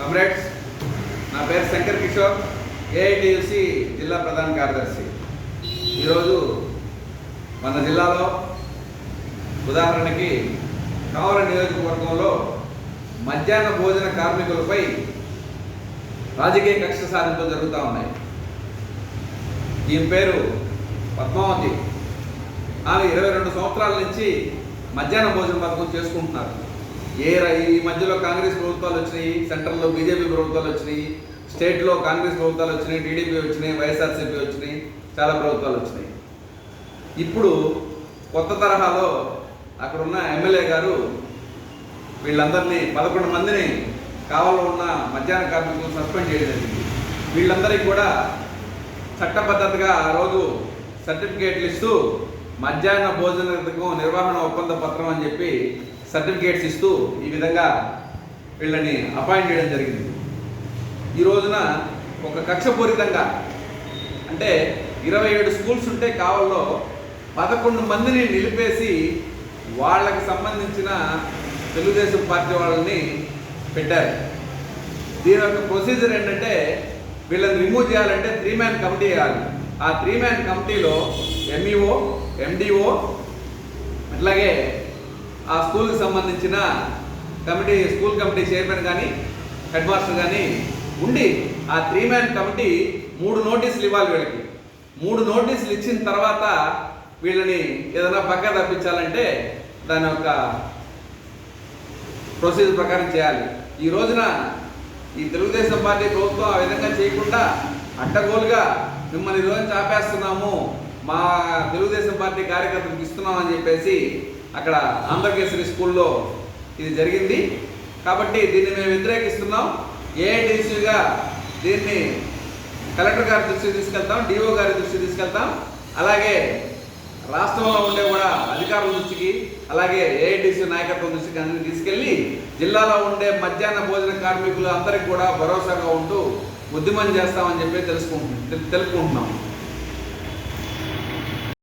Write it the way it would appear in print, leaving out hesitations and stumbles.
Comrades, నా పేరు Shankar Kishore, AITUC జిల్లా ప్రధాన కార్యదర్శి. ఈరోజు మన జిల్లాలో ఉదాహరణకి కావల నియోజకవర్గంలో మధ్యాహ్న భోజన కార్మికులపై రాజకీయ కక్ష సాధింపులు జరుగుతూ ఉన్నాయి. ఈమె పేరు పద్మావతి. ఆమె 22 సంవత్సరాల నుంచి మధ్యాహ్న భోజన పథకం చేసుకుంటున్నారు. ఈ మధ్యలో కాంగ్రెస్ ప్రభుత్వాలు వచ్చినాయి, సెంట్రల్లో బీజేపీ ప్రభుత్వాలు వచ్చినాయి, స్టేట్లో కాంగ్రెస్ ప్రభుత్వాలు వచ్చినాయి, టీడీపీ వచ్చినాయి, వైఎస్ఆర్సీపీ వచ్చినాయి, చాలా ప్రభుత్వాలు వచ్చినాయి. ఇప్పుడు కొత్త తరహాలో అక్కడున్న ఎమ్మెల్యే గారు వీళ్ళందరినీ 11 మందిని కావల్లో ఉన్న మధ్యాహ్న కార్మికులు సస్పెండ్ చేయడం జరిగింది. వీళ్ళందరికీ కూడా చట్టబద్ధతగా ఆ రోజు సర్టిఫికేట్లు ఇస్తూ మధ్యాహ్న భోజన నిర్వహణ ఒప్పంద పత్రం అని చెప్పి సర్టిఫికేట్స్ ఇస్తూ ఈ విధంగా వీళ్ళని అపాయింట్ చేయడం జరిగింది. ఈ రోజున ఒక కక్షపూరితంగా అంటే 27 స్కూల్స్ ఉంటే కావల్లో 11 మందిని నిలిపేసి వాళ్ళకి సంబంధించిన తెలుగుదేశం పార్టీ వాళ్ళని పెట్టారు. దీని యొక్క ప్రొసీజర్ ఏంటంటే వీళ్ళని రిమూవ్ చేయాలంటే 3 మ్యాన్ కమిటీ వేయాలి. ఆ 3 మ్యాన్ కమిటీలో ఎంఈఓ, ఎండిఓ, అట్లాగే ఆ స్కూల్కి సంబంధించిన కమిటీ, స్కూల్ కమిటీ చైర్మన్ కానీ హెడ్ మాస్టర్ కానీ ఉండి ఆ 3 మ్యాన్ కమిటీ 3 నోటీసులు ఇవ్వాలి. వీళ్ళకి 3 నోటీసులు ఇచ్చిన తర్వాత వీళ్ళని ఏదైనా పక్క తప్పించాలంటే దాని యొక్క ప్రొసీజర్ ప్రకారం చేయాలి. ఈ రోజున ఈ తెలుగుదేశం పార్టీ ప్రభుత్వం ఆ విధంగా చేయకుండా అడ్డగోలుగా మిమ్మల్ని ఈ రోజు ఆపేస్తున్నాము, మా తెలుగుదేశం పార్టీ కార్యకర్తలకు ఇస్తున్నాం అని చెప్పేసి అక్కడ ఆంధ్రకేసరి స్కూల్లో ఇది జరిగింది. కాబట్టి దీన్ని మేము వ్యతిరేకిస్తున్నాం. ఏఐటిసిగా దీన్ని కలెక్టర్ గారి దృష్టికి తీసుకెళ్తాం, డిఓ గారి దృష్టికి తీసుకెళ్తాం, అలాగే రాష్ట్రంలో ఉండే కూడా అధికారుల దృష్టికి, అలాగే ఏఐటిసి నాయకత్వం దృష్టికి అందరినీ తీసుకెళ్ళి జిల్లాలో ఉండే మధ్యాహ్న భోజన కార్మికులు అందరికీ కూడా భరోసాగా ఉంటూ ఉద్యమం చేస్తామని చెప్పి తెలుపుకుంటున్నాం.